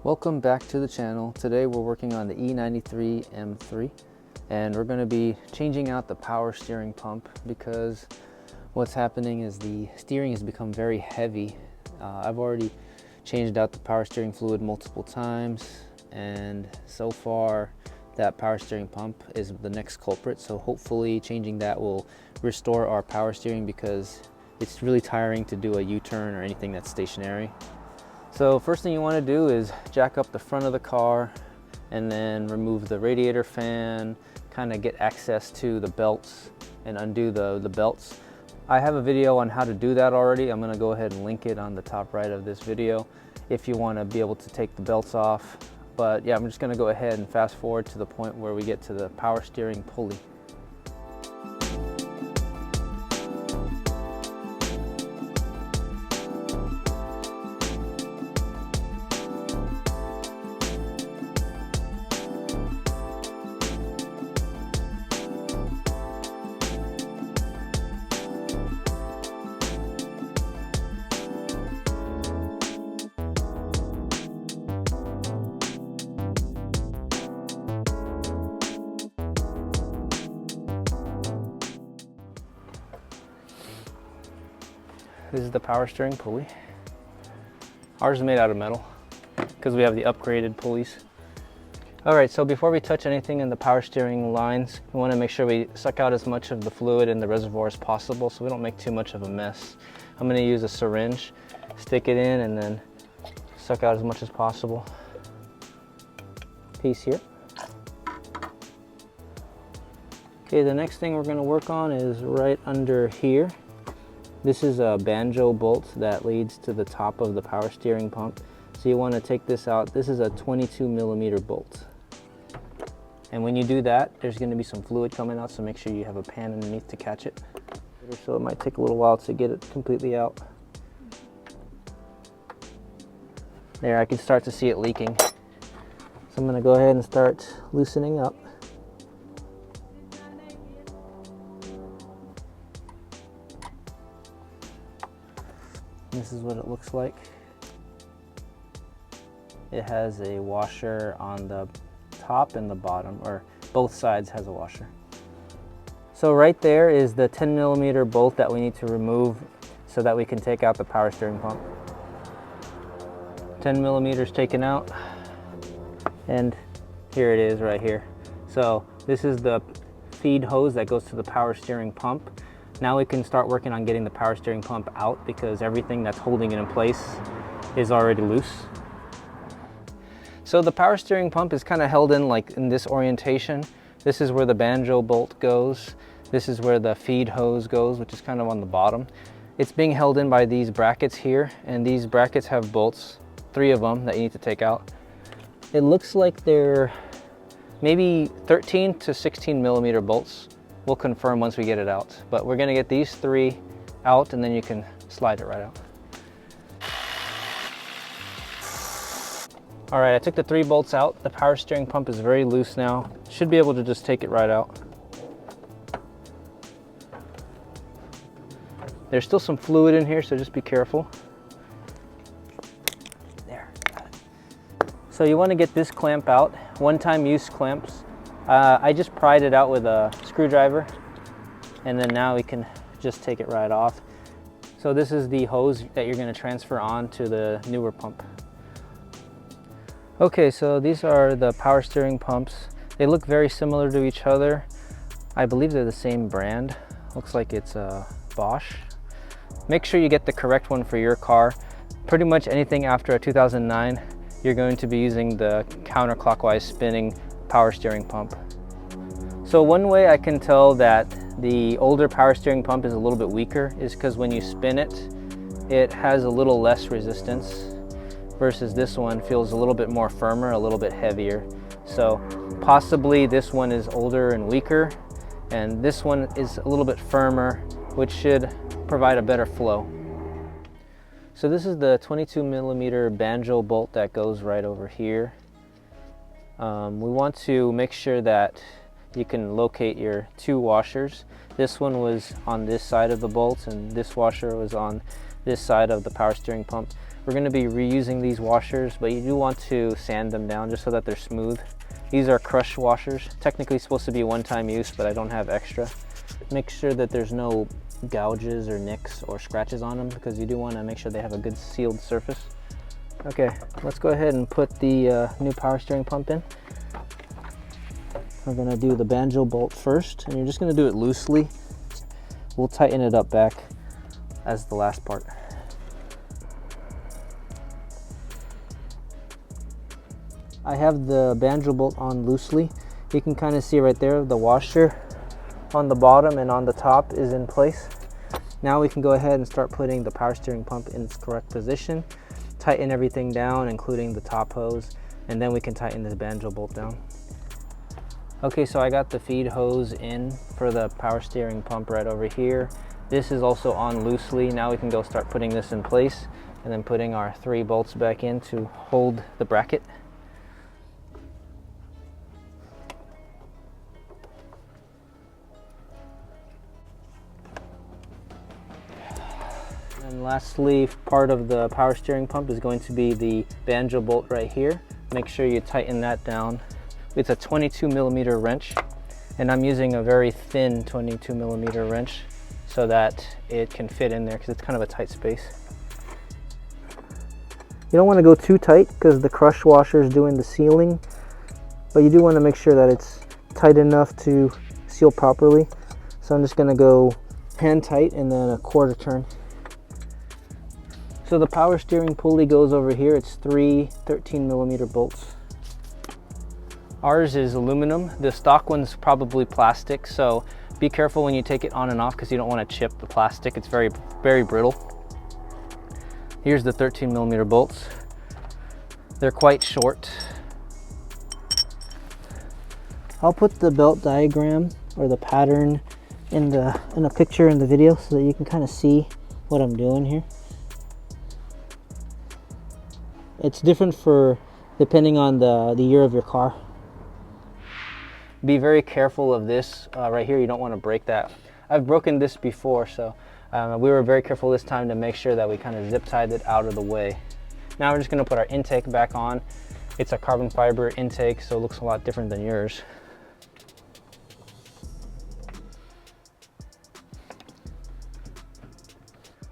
Welcome back to the channel. Today we're working on the E93 M3 and we're going to be changing out the power steering pump because what's happening is the steering has become very heavy. I've already changed out the power steering fluid multiple times, and so far that power steering pump is the next culprit. So hopefully changing that will restore our power steering because it's really tiring to do a U-turn or anything that's stationary. So first thing you want to do is jack up the front of the car and then remove the radiator fan, kind of get access to the belts and undo the belts. I have a video on how to do that already. I'm going to go ahead and link it on the top right of this video if you want to be able to take the belts off. But yeah, I'm just going to go ahead and fast forward to the point where we get to the power steering pulley. This is the power steering pulley. Ours is made out of metal because we have the upgraded pulleys. All right, so before we touch anything in the power steering lines, we want to make sure we suck out as much of the fluid in the reservoir as possible so we don't make too much of a mess. I'm going to use a syringe, stick it in, and then suck out as much as possible. Piece here. Okay, the next thing we're going to work on is right under here. This is a banjo bolt that leads to the top of the power steering pump. So you want to take this out. This is a 22mm bolt. And when you do that, there's going to be some fluid coming out, so make sure you have a pan underneath to catch it. So it might take a little while to get it completely out. There, I can start to see it leaking. So I'm going to go ahead and start loosening up. This is what it looks like. It has a washer on the top and the bottom, or both sides has a washer. So right there is the 10mm bolt that we need to remove so that we can take out the power steering pump. 10mm taken out, and here it is right here. So this is the feed hose that goes to the power steering pump. Now we can start working on getting the power steering pump out because everything that's holding it in place is already loose. So the power steering pump is kind of held in like in this orientation. This is where the banjo bolt goes. This is where the feed hose goes, which is kind of on the bottom. It's being held in by these brackets here, and these brackets have bolts, 3 of them that you need to take out. It looks like they're maybe 13 to 16mm bolts. We'll confirm once we get it out, but we're going to get these 3 out and then you can slide it right out. All right, I took the 3 bolts out. The power steering pump is very loose now. Should be able to just take it right out. There's still some fluid in here, so just be careful. There, got it. So you want to get this clamp out, one-time use clamps. I just pried it out with a screwdriver, and then now we can just take it right off. So this is the hose that you're going to transfer on to the newer pump. Okay, so these are the power steering pumps. They look very similar to each other. I believe they're the same brand. Looks like it's Bosch. Make sure you get the correct one for your car. Pretty much anything after a 2009, you're going to be using the counterclockwise spinning power steering pump. So one way I can tell that the older power steering pump is a little bit weaker is because when you spin it, it has a little less resistance versus this one feels a little bit more firmer, a little bit heavier. So possibly this one is older and weaker, and this one is a little bit firmer, which should provide a better flow. So this is the 22mm banjo bolt that goes right over here. We want to make sure that you can locate your 2 washers. This one was on this side of the bolt and this washer was on this side of the power steering pump. We're going to be reusing these washers, but you do want to sand them down just so that they're smooth. These are crush washers, technically supposed to be one-time use, but I don't have extra. Make sure that there's no gouges or nicks or scratches on them, because you do want to make sure they have a good sealed surface. Okay, let's go ahead and put the new power steering pump in. We're going to do the banjo bolt first, and you're just going to do it loosely. We'll tighten it up back as the last part. I have the banjo bolt on loosely. You can kind of see right there the washer on the bottom and on the top is in place. Now we can go ahead and start putting the power steering pump in its correct position, tighten everything down including the top hose, and then we can tighten this banjo bolt down. Okay, so I got the feed hose in for the power steering pump right over here. This is also on loosely. Now we can go start putting this in place and then putting our 3 bolts back in to hold the bracket. And lastly, part of the power steering pump is going to be the banjo bolt right here. Make sure you tighten that down. It's a 22mm wrench, and I'm using a very thin 22mm wrench so that it can fit in there because it's kind of a tight space. You don't want to go too tight because the crush washer is doing the sealing, but you do want to make sure that it's tight enough to seal properly. So I'm just going to go hand tight and then a quarter turn. So the power steering pulley goes over here. It's 3 13mm bolts. Ours is aluminum. The stock one's probably plastic, so be careful when you take it on and off because you don't want to chip the plastic. It's very, very brittle. Here's the 13mm bolts. They're quite short. I'll put the belt diagram or the pattern in a picture in the video so that you can kind of see what I'm doing here. It's different for depending on the year of your car. Be very careful of this right here. You don't want to break that. I've broken this before, so we were very careful this time to make sure that we kind of zip tied it out of the way. Now we're just going to put our intake back on. It's a carbon fiber intake, so it looks a lot different than yours.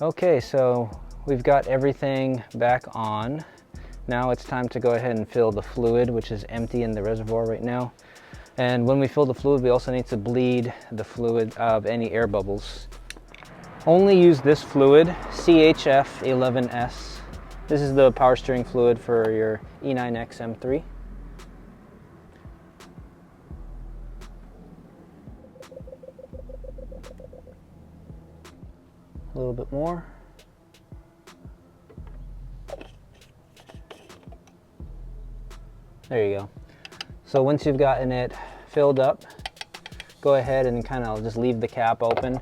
Okay, so we've got everything back on. Now it's time to go ahead and fill the fluid, which is empty in the reservoir right now. And when we fill the fluid, we also need to bleed the fluid of any air bubbles. Only use this fluid, CHF11S. This is the power steering fluid for your E90 M3. A little bit more. There you go. So once you've gotten it filled up, go ahead and kind of just leave the cap open.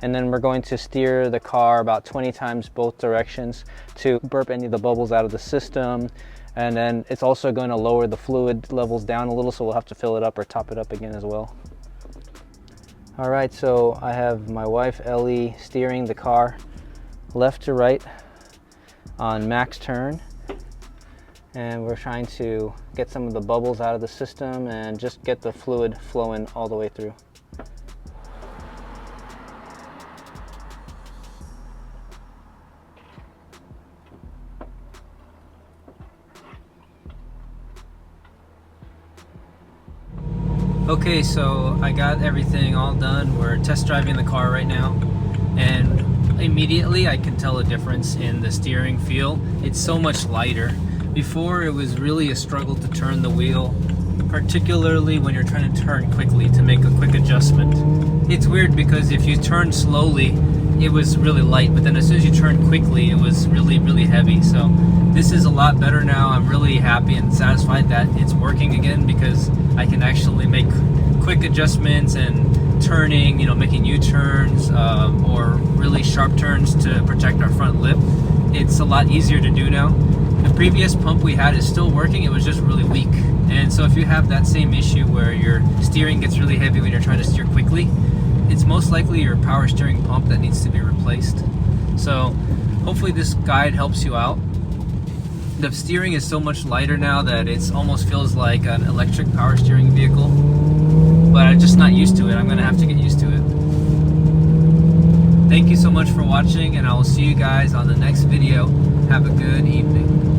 And then we're going to steer the car about 20 times both directions to burp any of the bubbles out of the system. And then it's also going to lower the fluid levels down a little, so we'll have to fill it up or top it up again as well. All right, so I have my wife Ellie steering the car left to right on max turn. And we're trying to get some of the bubbles out of the system and just get the fluid flowing all the way through. Okay, so I got everything all done. We're test driving the car right now, and immediately I can tell a difference in the steering feel. It's so much lighter. Before, it was really a struggle to turn the wheel, particularly when you're trying to turn quickly to make a quick adjustment. It's weird because if you turn slowly, it was really light, but then as soon as you turn quickly, it was really, really heavy. So this is a lot better now. I'm really happy and satisfied that it's working again because I can actually make quick adjustments and turning, making U-turns or really sharp turns to protect our front lip. It's a lot easier to do now. The previous pump we had is still working, it was just really weak. And so if you have that same issue where your steering gets really heavy when you're trying to steer quickly, it's most likely your power steering pump that needs to be replaced. So hopefully this guide helps you out. The steering is so much lighter now that it almost feels like an electric power steering vehicle. But I'm just not used to it. I'm gonna have to get used to it. Thank you so much for watching, and I will see you guys on the next video. Have a good evening.